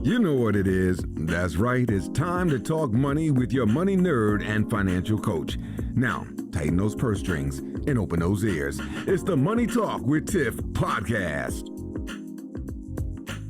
You know what it is. That's right. It's time to talk money with your money nerd and financial coach. Now, tighten those purse strings and open those ears. It's the Money Talk with Tiff podcast.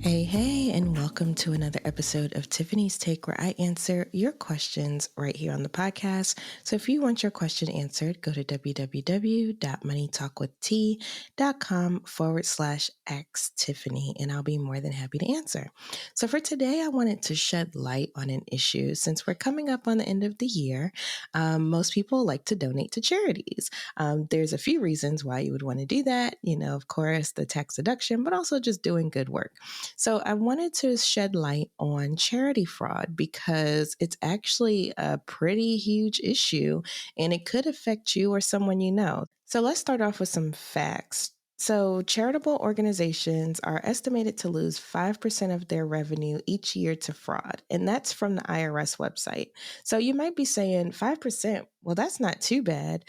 Hey, and welcome to another episode of Tiffany's Take, where I answer your questions right here on the podcast. So if you want your question answered, go to www.moneytalkwitht.com/ask Tiffany, and I'll be more than happy to answer. So for today, I wanted to shed light on an issue. Since we're coming up on the end of the year, most people like to donate to charities. There's a few reasons why you would want to do that. Of course, the tax deduction, but also just doing good work. So I wanted to shed light on charity fraud because it's actually a pretty huge issue and it could affect you or someone you know. So let's start off with some facts. So charitable organizations are estimated to lose 5% of their revenue each year to fraud, and that's from the IRS website. So you might be saying 5%, well, that's not too bad,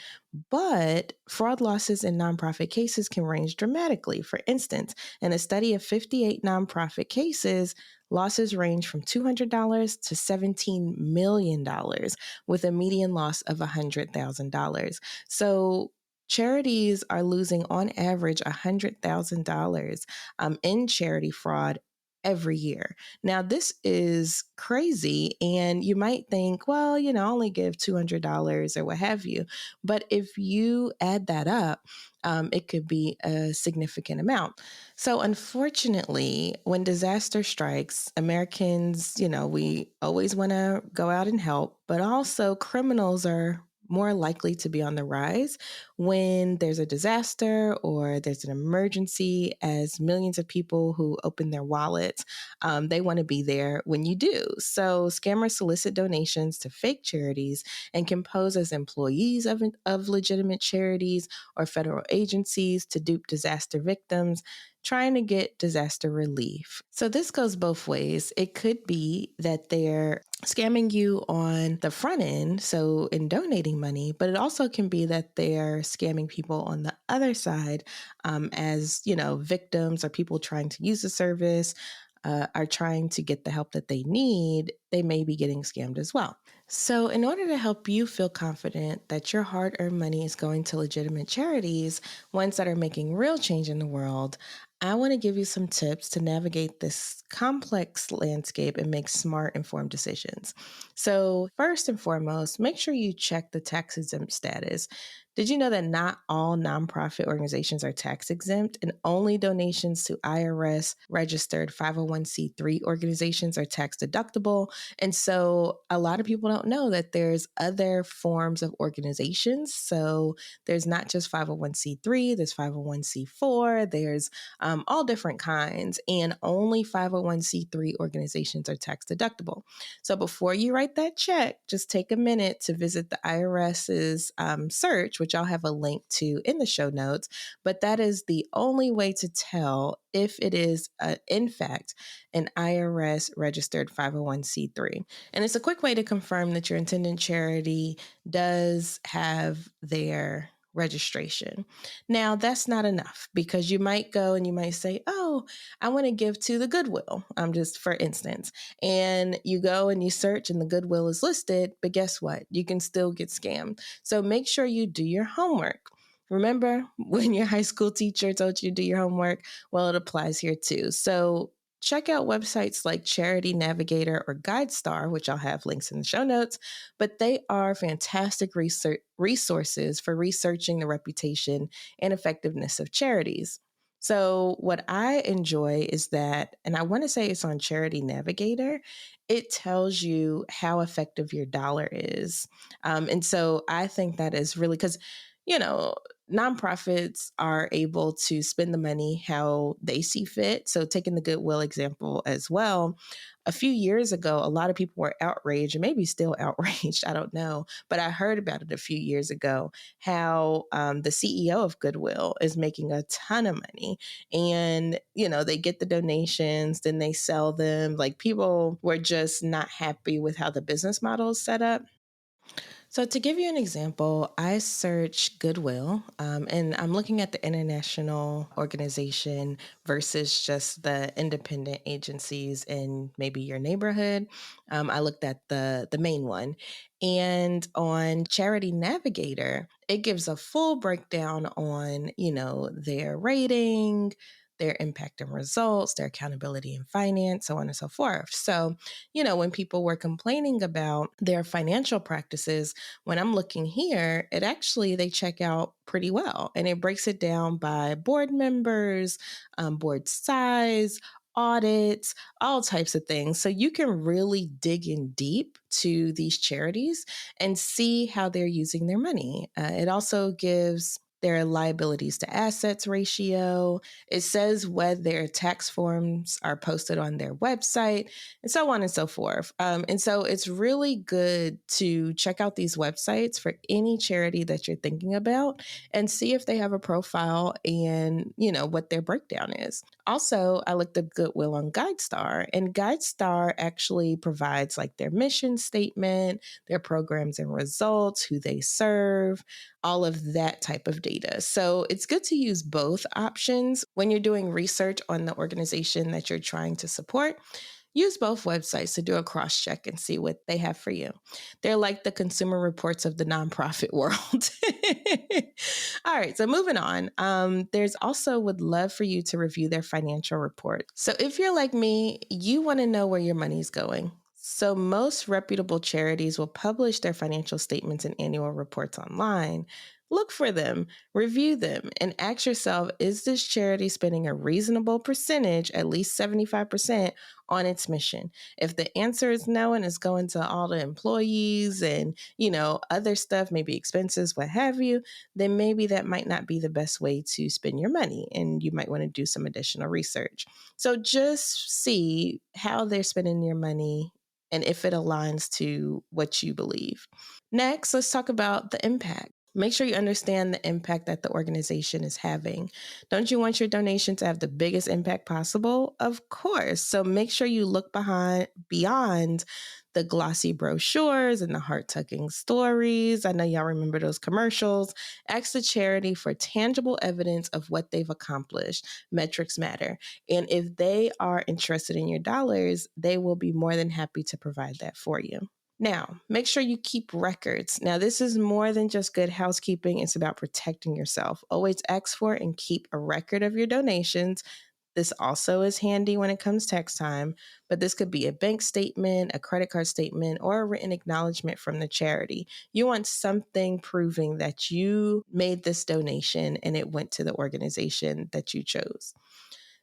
but fraud losses in nonprofit cases can range dramatically. For instance, in a study of 58 nonprofit cases, losses range from $200 to $17 million, with a median loss of $100,000. So charities are losing on average $100,000 in charity fraud every year. Now, this is crazy, and you might think, well, only give $200 or what have you. But if you add that up, it could be a significant amount. So unfortunately, when disaster strikes, Americans, we always want to go out and help, but also criminals are more likely to be on the rise when there's a disaster or there's an emergency, as millions of people who open their wallets, they want to be there when you do. So scammers solicit donations to fake charities and can pose as employees of legitimate charities or federal agencies to dupe disaster victims trying to get disaster relief. So this goes both ways. It could be that they're scamming you on the front end, so in donating money, but it also can be that they're scamming people on the other side as, victims or people trying to use the service are trying to get the help that they need. They may be getting scammed as well. So in order to help you feel confident that your hard-earned money is going to legitimate charities, ones that are making real change in the world, I want to give you some tips to navigate this complex landscape and make smart, informed decisions. So first and foremost, make sure you check the tax-exempt status. Did you know that not all nonprofit organizations are tax exempt, and only donations to IRS registered 501c3 organizations are tax deductible? And so a lot of people don't know that there's other forms of organizations. So there's not just 501c3, there's 501c4, there's all different kinds, and only 501c3 organizations are tax deductible. So before you write that check, just take a minute to visit the IRS's search, which I'll have a link to in the show notes. But that is the only way to tell if it is, in fact, an IRS registered 501c3. And it's a quick way to confirm that your intended charity does have their registration. Now, that's not enough, because you might go and you might say, oh, I want to give to the Goodwill, just for instance. And you go and you search and the Goodwill is listed, but guess what? You can still get scammed. So make sure you do your homework. Remember when your high school teacher told you to do your homework? Well, it applies here too. So check out websites like Charity Navigator or GuideStar, which I'll have links in the show notes, but they are fantastic resources for researching the reputation and effectiveness of charities. So what I enjoy is that, and I want to say it's on Charity Navigator, it tells you how effective your dollar is. And so I think that is really, because, nonprofits are able to spend the money how they see fit. So taking the Goodwill example as well, a few years ago, a lot of people were outraged, and maybe still outraged, I don't know, but I heard about it a few years ago, how the CEO of Goodwill is making a ton of money. And, they get the donations, then they sell them. Like, people were just not happy with how the business model is set up. So, to give you an example, I search Goodwill, and I'm looking at the international organization versus just the independent agencies in maybe your neighborhood. I looked at the main one, and on Charity Navigator, it gives a full breakdown on their rating, their impact and results, their accountability and finance, so on and so forth. So, when people were complaining about their financial practices, when I'm looking here, they check out pretty well. And it breaks it down by board members, board size, audits, all types of things. So you can really dig in deep to these charities and see how they're using their money. It also gives their liabilities to assets ratio. It says whether their tax forms are posted on their website and so on and so forth. And so it's really good to check out these websites for any charity that you're thinking about and see if they have a profile and, what their breakdown is. Also, I looked up Goodwill on GuideStar, and GuideStar actually provides like their mission statement, their programs and results, who they serve, all of that type of data. So it's good to use both options when you're doing research on the organization that you're trying to support. Use both websites to do a cross check and see what they have for you. They're like the consumer reports of the nonprofit world. All right, so moving on. There's also would love for you to review their financial report. So if you're like me, you want to know where your money's going. So most reputable charities will publish their financial statements and annual reports online. Look for them, review them, and ask yourself, is this charity spending a reasonable percentage, at least 75%, on its mission? If the answer is no and it's going to all the employees and, other stuff, maybe expenses, what have you, then maybe that might not be the best way to spend your money. And you might want to do some additional research. So just see how they're spending your money and if it aligns to what you believe. Next, let's talk about the impact. Make sure you understand the impact that the organization is having. Don't you want your donation to have the biggest impact possible? Of course. So make sure you look beyond the glossy brochures and the heart-tugging stories. I know y'all remember those commercials. Ask the charity for tangible evidence of what they've accomplished. Metrics matter. And if they are interested in your dollars, they will be more than happy to provide that for you. Now, make sure you keep records. Now, this is more than just good housekeeping. It's about protecting yourself. Always ask for and keep a record of your donations. This also is handy when it comes tax time, but this could be a bank statement, a credit card statement, or a written acknowledgement from the charity. You want something proving that you made this donation and it went to the organization that you chose.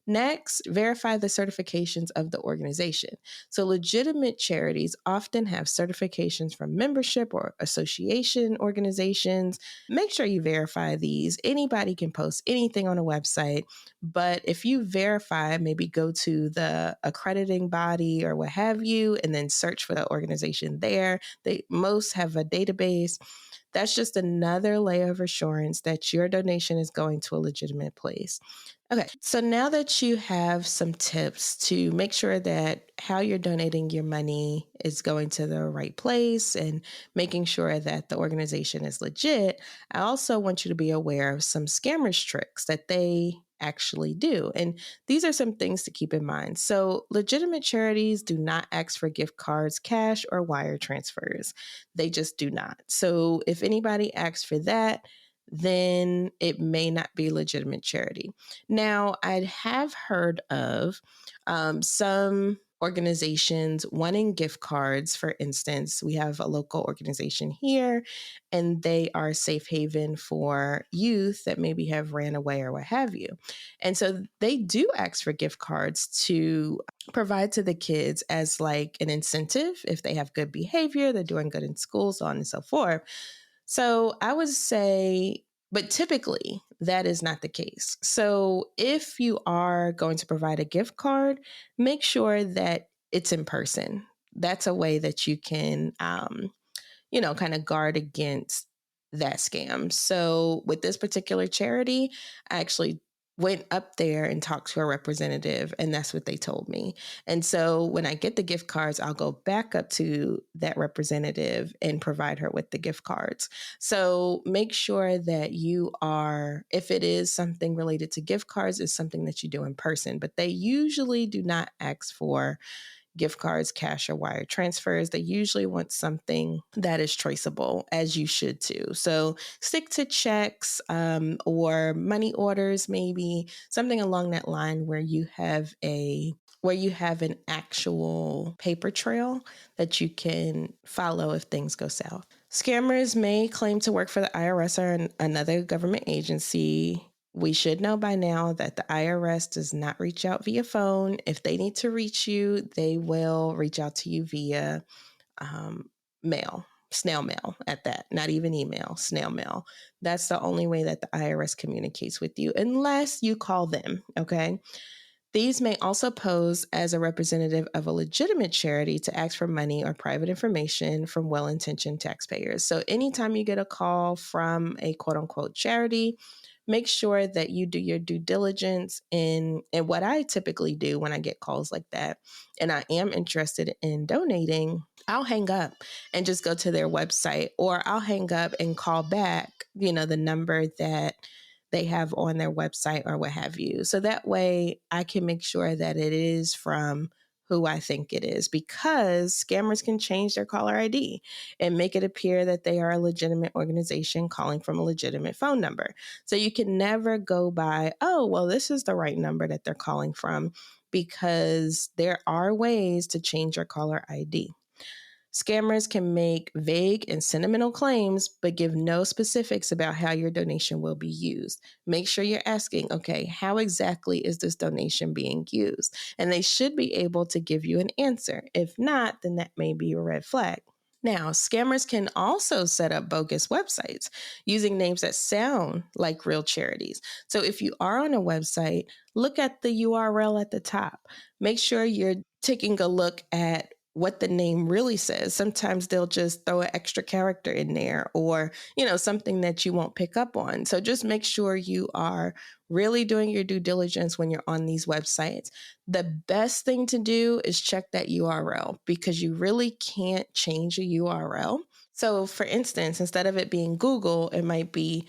Next, verify the certifications of the organization. So legitimate charities often have certifications from membership or association organizations. Make sure you verify these. Anybody can post anything on a website, but if you verify, maybe go to the accrediting body or what have you, and then search for the organization there. They most have a database. That's just another layer of assurance that your donation is going to a legitimate place. Okay, so now that you have some tips to make sure that how you're donating your money is going to the right place and making sure that the organization is legit, I also want you to be aware of some scammers tricks that they actually do. And these are some things to keep in mind. So, legitimate charities do not ask for gift cards, cash, or wire transfers. They just do not. So, if anybody asks for that, then it may not be legitimate charity. Now, I have heard of some organizations wanting gift cards. For instance, we have a local organization here, and they are a safe haven for youth that maybe have ran away or what have you. And so they do ask for gift cards to provide to the kids as like an incentive if they have good behavior, they're doing good in school, so on and so forth. So I would say, but typically that is not the case. So if you are going to provide a gift card, make sure that it's in person. That's a way that you can, kind of guard against that scam. So with this particular charity, I actually went up there and talked to a representative, and that's what they told me. And so when I get the gift cards, I'll go back up to that representative and provide her with the gift cards. So make sure that you are, if it is something related to gift cards, it's something that you do in person, but they usually do not ask for gift cards, cash, or wire transfers. They usually want something that is traceable, as you should too. So stick to checks or money orders, maybe something along that line where you have an actual paper trail that you can follow if things go south. Scammers may claim to work for the IRS or another government agency. We should know by now that the IRS does not reach out via phone. If they need to reach you, they will reach out to you via mail, snail mail at that, not even email, snail mail. That's the only way that the IRS communicates with you, unless you call them, okay? These may also pose as a representative of a legitimate charity to ask for money or private information from well-intentioned taxpayers. So anytime you get a call from a quote-unquote charity, make sure that you do your due diligence in what I typically do when I get calls like that, and I am interested in donating, I'll hang up and just go to their website, or I'll hang up and call back, the number that they have on their website or what have you. So that way I can make sure that it is from who I think it is, because scammers can change their caller ID and make it appear that they are a legitimate organization calling from a legitimate phone number. So you can never go by, oh, well, this is the right number that they're calling from, because there are ways to change your caller ID. Scammers can make vague and sentimental claims, but give no specifics about how your donation will be used. Make sure you're asking, okay, how exactly is this donation being used? And they should be able to give you an answer. If not, then that may be a red flag. Now, scammers can also set up bogus websites using names that sound like real charities. So if you are on a website, look at the URL at the top. Make sure you're taking a look at what the name really says. Sometimes they'll just throw an extra character in there, or, something that you won't pick up on. So just make sure you are really doing your due diligence when you're on these websites. The best thing to do is check that URL, because you really can't change a URL. So for instance, instead of it being Google, it might be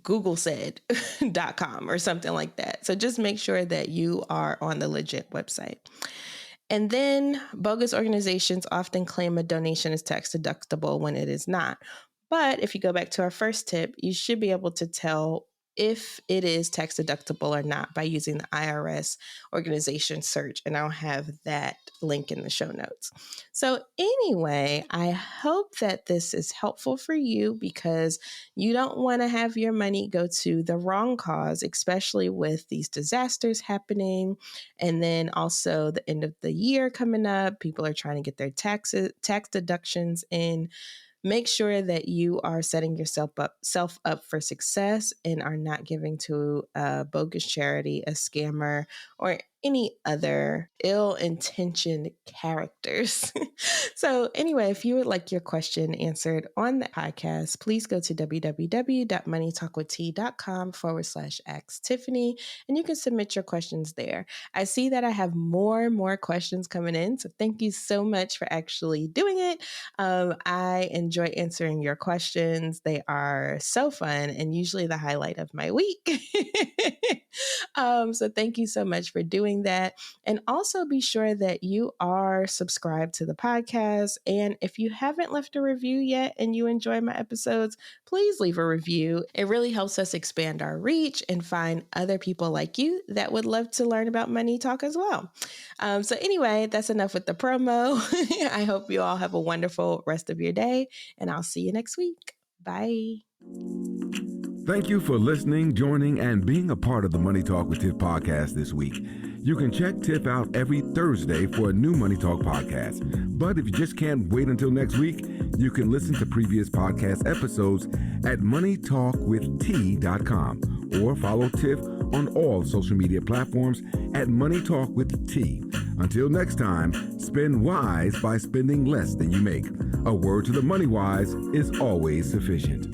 googlesaid.com or something like that. So just make sure that you are on the legit website. And then bogus organizations often claim a donation is tax deductible when it is not. But if you go back to our first tip, you should be able to tell if it is tax deductible or not by using the IRS organization search. And I'll have that link in the show notes. So anyway, I hope that this is helpful for you, because you don't want to have your money go to the wrong cause, especially with these disasters happening. And then also the end of the year coming up, people are trying to get their tax deductions in. Make sure that you are setting yourself up for success and are not giving to a bogus charity, a scammer, or any other ill-intentioned characters. So anyway, if you would like your question answered on the podcast, please go to www.moneytalkwitht.com/ask Tiffany, and you can submit your questions there. I see that I have more and more questions coming in, so thank you so much for actually doing it. I enjoy answering your questions. They are so fun and usually the highlight of my week. So thank you so much for doing that. And also be sure that you are subscribed to the podcast. And if you haven't left a review yet and you enjoy my episodes, please leave a review. It really helps us expand our reach and find other people like you that would love to learn about money talk as well. So anyway, that's enough with the promo. I hope you all have a wonderful rest of your day, and I'll see you next week. Bye. Thank you for listening, joining, and being a part of the Money Talk with Tiff podcast this week. You can check Tiff out every Thursday for a new Money Talk podcast. But if you just can't wait until next week, you can listen to previous podcast episodes at moneytalkwitht.com or follow Tiff on all social media platforms at Money Talk with T. Until next time, spend wise by spending less than you make. A word to the money wise is always sufficient.